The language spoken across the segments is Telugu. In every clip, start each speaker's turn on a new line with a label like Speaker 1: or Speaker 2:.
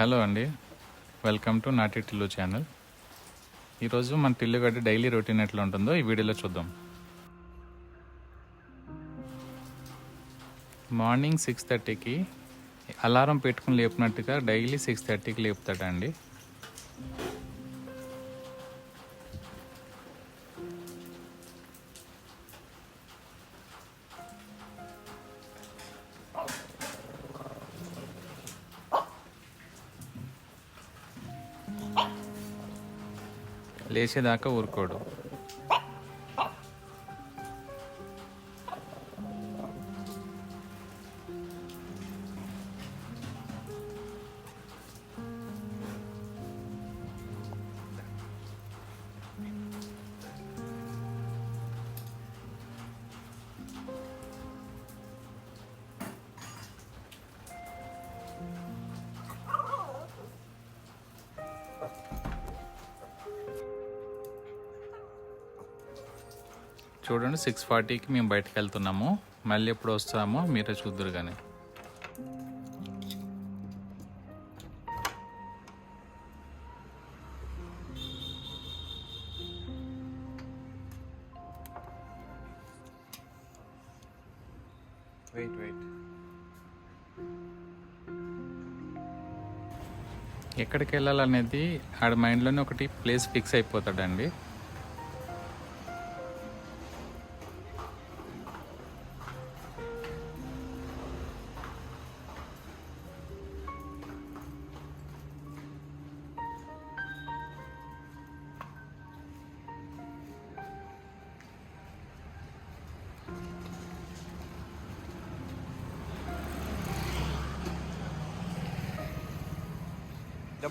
Speaker 1: హలో అండి, వెల్కమ్ టు నాటి టిల్లు ఛానల్. ఈరోజు మన టిల్లు గడ్డి డైలీ రొటీన్ ఎట్లా ఉంటుందో ఈ వీడియోలో చూద్దాం. మార్నింగ్ 6:30కి అలారం పెట్టుకుని లేపినట్టుగా డైలీ 6:30కి లేపుతాడండి. లేచేదాకా ఊరుకోడు. చూడండి, 6:40కి మేము బయటకు వెళ్తున్నాము. మళ్ళీ ఎప్పుడు వస్తామో మీరే చూద్దరు కానీ. వెయిట్ ఎక్కడికి వెళ్ళాలనేది ఆడ మైండ్లోనే ఒకటి ప్లేస్ ఫిక్స్ అయిపోతాడండి.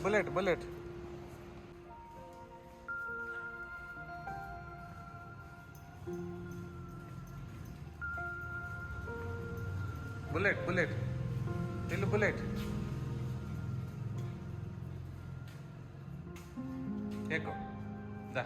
Speaker 1: Bullet bullet bullet bullet Tillu bullet ఎక్కు దా.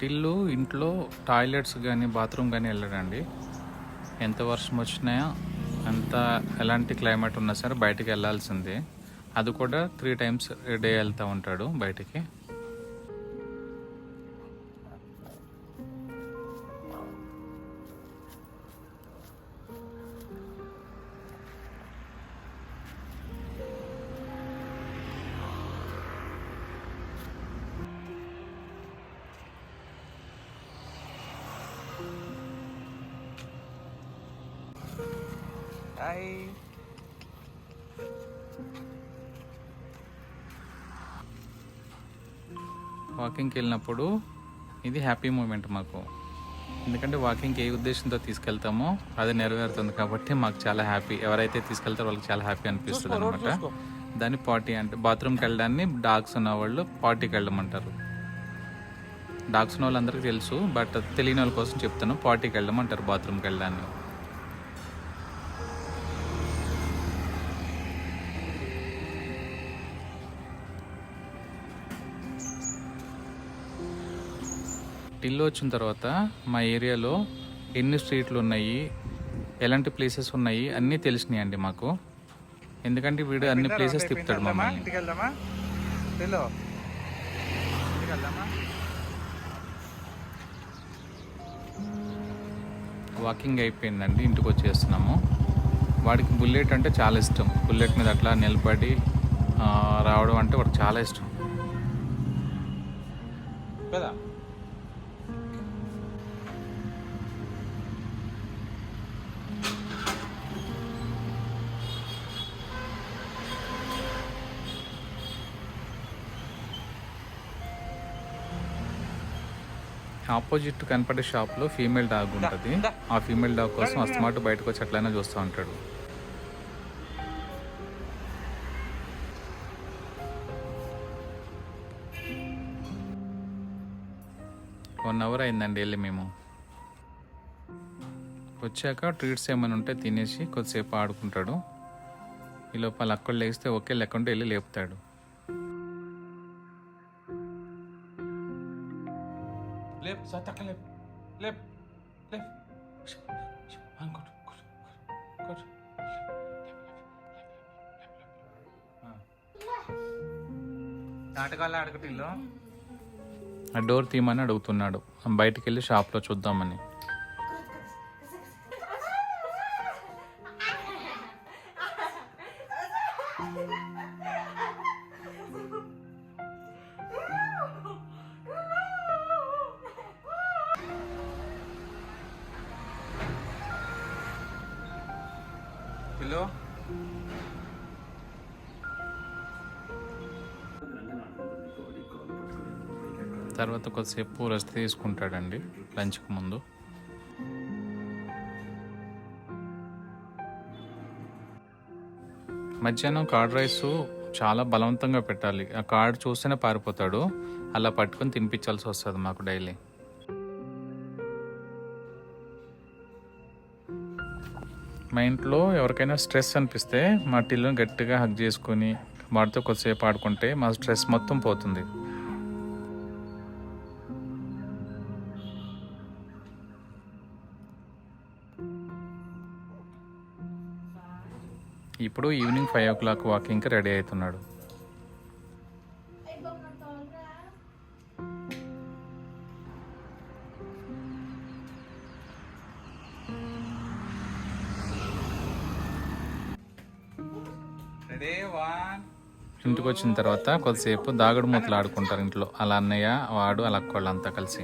Speaker 1: టిల్లు ఇంట్లో టాయిలెట్స్ కానీ బాత్రూమ్ కానీ వెళ్ళడండి. ఎంత వర్షం వచ్చినా ఎంత ఎలాంటి క్లైమేట్ ఉన్నా సరే బయటికి వెళ్ళాల్సిందే. అది కూడా 3 times a day వెళ్తూ ఉంటాడు బయటికి. వాకింగ్కి వెళ్ళినప్పుడు ఇది హ్యాపీ మూమెంట్ మాకు. ఎందుకంటే వాకింగ్కి ఏ ఉద్దేశంతో తీసుకెళ్తామో అది నెరవేరుతుంది కాబట్టి మాకు చాలా హ్యాపీ. ఎవరైతే తీసుకెళ్తారో వాళ్ళకి చాలా హ్యాపీ అనిపిస్తుంది అనమాట. దాన్ని పార్టీ అంటే బాత్రూమ్కి వెళ్ళడాన్ని డాగ్స్ ఉన్న వాళ్ళు పార్టీకి వెళ్ళమంటారు. డాగ్స్ ఉన్న వాళ్ళందరికీ తెలుసు, బట్ తెలియని వాళ్ళ కోసం చెప్తాను. పార్టీకి వెళ్ళమంటారు బాత్రూమ్కి వెళ్ళడాన్ని. టిల్లు వచ్చిన తర్వాత మా ఏరియాలో ఎన్ని స్ట్రీట్లు ఉన్నాయి, ఎలాంటి ప్లేసెస్ ఉన్నాయి అన్నీ తెలిసినాయండి మాకు. ఎందుకంటే వీడు అన్ని ప్లేసెస్ తిప్పుతాడు మమ్మల్ని. వాకింగ్ అయిపోయిందండి, ఇంటికి వచ్చేస్తున్నాము. వాడికి బుల్లెట్ అంటే చాలా ఇష్టం. బుల్లెట్ మీద అట్లా నిలబడి రావడం అంటే వాడికి చాలా ఇష్టం కదా. ఆపోజిట్ కనపడే షాప్లో ఫీమేల్ డాగ్ ఉంటుంది. ఆ ఫీమేల్ డాగ్ కోసం అస్తమాటు బయటకు వచ్చి అట్లయినా చూస్తూ ఉంటాడు. వన్ అవర్ అయిందండి వెళ్ళి మేము. వచ్చాక ట్రీట్స్ ఏమైనా ఉంటే తినేసి కొద్దిసేపు ఆడుకుంటాడు. ఈ లోపల అక్కడ లేస్తే ఒకే లేకుంటే వెళ్ళి లేపుతాడు. ఆ డోర్ తీయమని అడుగుతున్నాడు. బయటికి వెళ్ళి షాప్లో చూద్దామని. హలో, తర్వాత కొద్దిసేపు రెస్ట్ తీసుకుంటాడండి లంచ్కి ముందు. మధ్యాహ్నం కర్డ్ రైస్ చాలా బలవంతంగా పెట్టాలి. ఆ కార్డ్ చూస్తేనే పారిపోతాడు. అలా పట్టుకొని తినిపించాల్సి వస్తుంది మాకు డైలీ. మా ఇంట్లో ఎవరికైనా స్ట్రెస్ అనిపిస్తే మా టిల్లుని గట్టిగా హగ్ చేసుకుని వాడితో కొద్దిసేపు ఆడుకుంటే మా స్ట్రెస్ మొత్తం పోతుంది. ఇప్పుడు ఈవినింగ్ 5 o'clock వాకింగ్కి రెడీ అవుతున్నాడు. ఇంటికి వచ్చిన తర్వాత కొద్దిసేపు దాగుడు మూతలు ఆడుకుంటారు ఇంట్లో. అలా అన్నయ్య, వాడు, అలా అక్క వాళ్ళంతా కలిసి.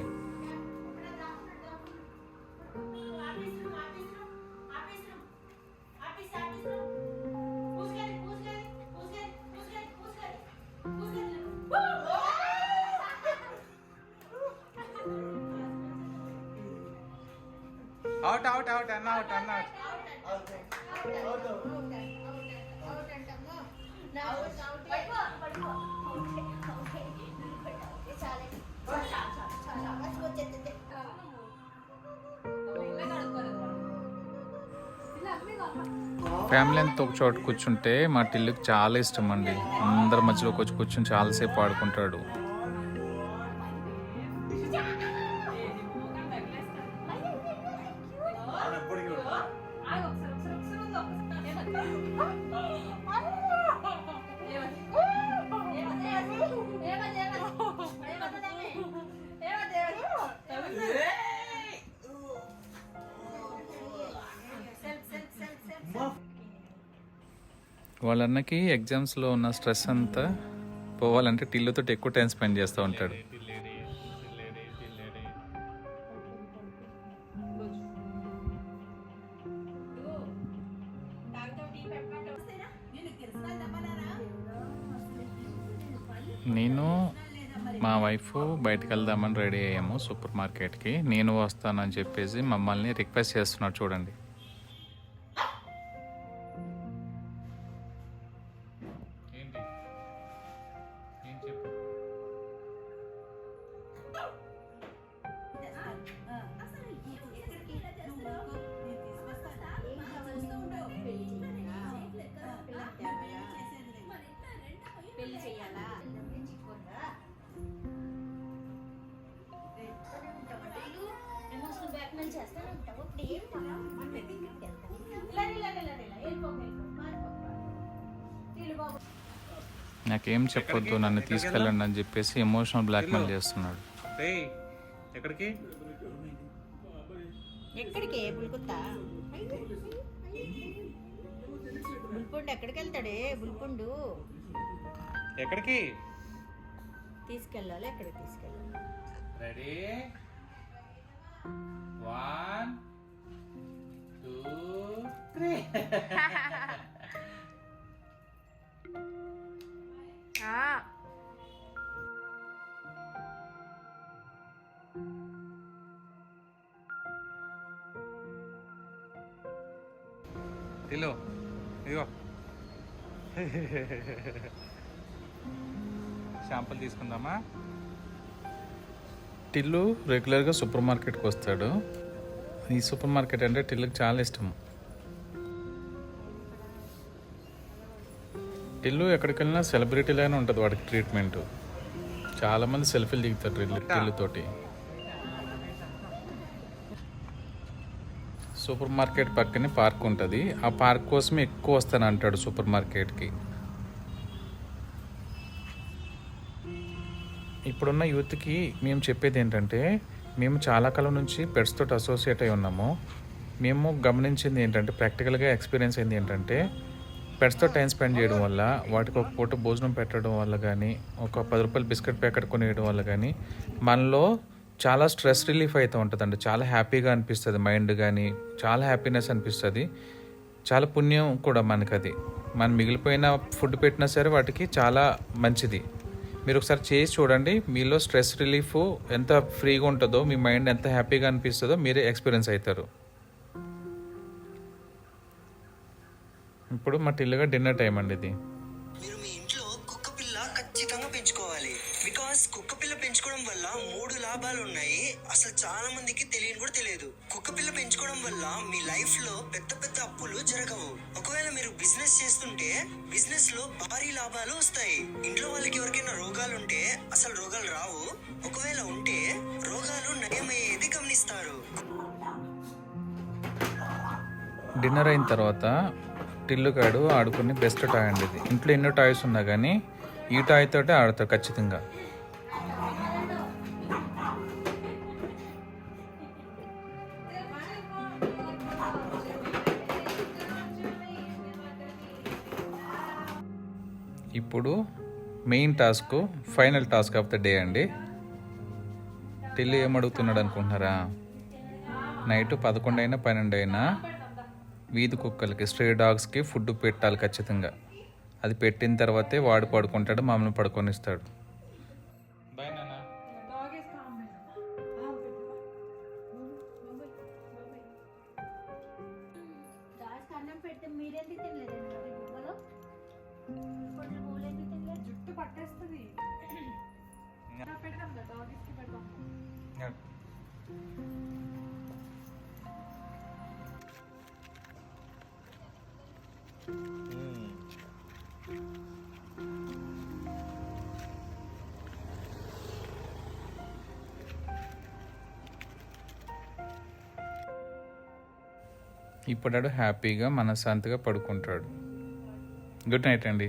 Speaker 1: అవుట్ అవుట్ అవుట్ అన్న అవుట్ అన్న ఫ్యామిలీ అంతా ఒక చోట కూర్చుంటే మా టిల్లుకి చాలా ఇష్టం అండి. అందరి మధ్యలో కూర్చొని చాలాసేపు ఆడుకుంటాడు. వాళ్ళన్నకి ఎగ్జామ్స్లో ఉన్న స్ట్రెస్ అంతా పోవాలంటే టిల్లుతో ఎక్కువ టైం స్పెండ్ చేస్తూ ఉంటాడు. నేను మా వైఫ్ బయటకు వెళ్దామని రెడీ అయ్యాము సూపర్ మార్కెట్కి. నేను వస్తానని చెప్పేసి మమ్మల్ని రిక్వెస్ట్ చేస్తున్నాడు చూడండి. నాకేం చెప్పొద్దు, నన్ను తీసుకెళ్ళండి అని చెప్పేసి ఎమోషనల్ బ్లాక్మెయిల్ చేస్తున్నాడు.
Speaker 2: ఎక్కడికి బుల్పుండు ఎక్కడికి వెళ్తాడే? బుల్పుండు
Speaker 1: ఎక్కడికి
Speaker 2: తీసుకెళ్ళాలి? ఎక్కడికి తీసుకెళ్ళాలి?
Speaker 1: రెడీ 1 2 3
Speaker 2: ఆ
Speaker 1: టిల్లు ఇదిగో షాంపులు తీసుకుందామా. టిల్లు రెగ్యులర్గా సూపర్ మార్కెట్కి వస్తాడు. ఈ సూపర్ మార్కెట్ అంటే టిల్లుకి చాలా ఇష్టం. టిల్లు ఎక్కడికి వెళ్ళినా సెలబ్రిటీలానే ఉంటుంది వాడికి ట్రీట్మెంట్. చాలామంది సెల్ఫీలు దిగుతారు టిల్లుతోటి. సూపర్ మార్కెట్ పక్కనే పార్క్ ఉంటుంది. ఆ పార్క్ కోసమే ఎక్కువ వస్తాను అంటాడు సూపర్ మార్కెట్కి. ఇప్పుడున్న యూత్కి మేము చెప్పేది ఏంటంటే, మేము చాలా కాలం నుంచి పెట్స్ తోటి అసోసియేట్ అయి ఉన్నాము. మేము గమనించింది ఏంటంటే, ప్రాక్టికల్గా ఎక్స్పీరియన్స్ అయింది ఏంటంటే, పెట్స్తో టైం స్పెండ్ చేయడం వల్ల, వాటికి ఒక పూట భోజనం పెట్టడం వల్ల కానీ, ఒక 10 రూపాయల బిస్కెట్ ప్యాకెట్ కొనియడం వల్ల కానీ మనలో చాలా స్ట్రెస్ రిలీఫ్ అవుతూ ఉంటుందండి. చాలా హ్యాపీగా అనిపిస్తుంది, మైండ్ కానీ చాలా హ్యాపీనెస్ అనిపిస్తుంది. చాలా పుణ్యం కూడా మనకి అది. మనం మిగిలిపోయిన ఫుడ్ పెట్టినా సరే వాటికి చాలా మంచిది. మీరు ఒకసారి చేసి చూడండి, మీలో స్ట్రెస్ రిలీఫ్ ఎంత ఫ్రీగా ఉంటుందో, మీ మైండ్ ఎంత హ్యాపీగా అనిపిస్తుందో మీరే ఎక్స్పీరియన్స్ అవుతారు. ఇప్పుడు మా టిల్లుగా డిన్నర్ టైం అండి ఇది.
Speaker 3: మీరు మీ ఇంట్లో కుక్క పిల్ల ఖచ్చితంగా పెంచుకోవాలి. బికాస్ కుక్క పిల్ల పెంచుకోవడం వల్ల 3 లాభాలు ఉన్నాయి. అసలు చాలా మందికి తెలియని కూడా తెలియదు. కుక్క పిల్ల పెంచుకోవడం వల్ల మీ లైఫ్ లో పెద్ద పెద్ద అప్పులు జరగవు. ఒకవేళ మీరు బిజినెస్ చేస్తుంటే బిజినెస్ లో భారీ లాభాలు వస్తాయి. ఇంట్లో వాళ్ళకి ఎవరికైనా రోగాలు ఉంటే అసలు రోగాలు రావు. ఒకవేళ ఉంటే రోగాలు నయమయ్యేది గమనిస్తారు.
Speaker 1: డిన్నర్ అయిన తర్వాత టిల్లుగాడు ఆడుకుని బెస్ట్ టాయ్ అండి ఇది. ఇంట్లో ఎన్నో టాయ్స్ ఉన్నా కానీ ఈ టాయ్ తోటే ఆడతాడు ఖచ్చితంగా. ఇప్పుడు main task, final task of the day అండి. టిల్లు ఏమడుగుతున్నాడు అనుకుంటున్నారా? నైట్ 11 అయినా 12 అయినా వీధి కుక్కలకి, స్ట్రే డాగ్స్కి ఫుడ్ పెట్టాలి ఖచ్చితంగా. అది పెట్టిన తర్వాతే వాడు పడుకుంటాడు, మమ్మల్ని పడుకొనిస్తాడు. బాయ్ నాన్న.
Speaker 2: అన్నం పెడితే మీరెందుకు తినలేదండి మరి బువ్వలో? ఇప్పుడు పూలెందుకు తినలేదు?
Speaker 4: జుట్టు పట్టేస్తుంది. పెడదాం కదా, డాగీస్కి పెడదాం.
Speaker 1: ఇప్పుడు హ్యాపీగా మనశ్శాంతిగా పడుకుంటాడు. గుడ్ నైట్ అండి.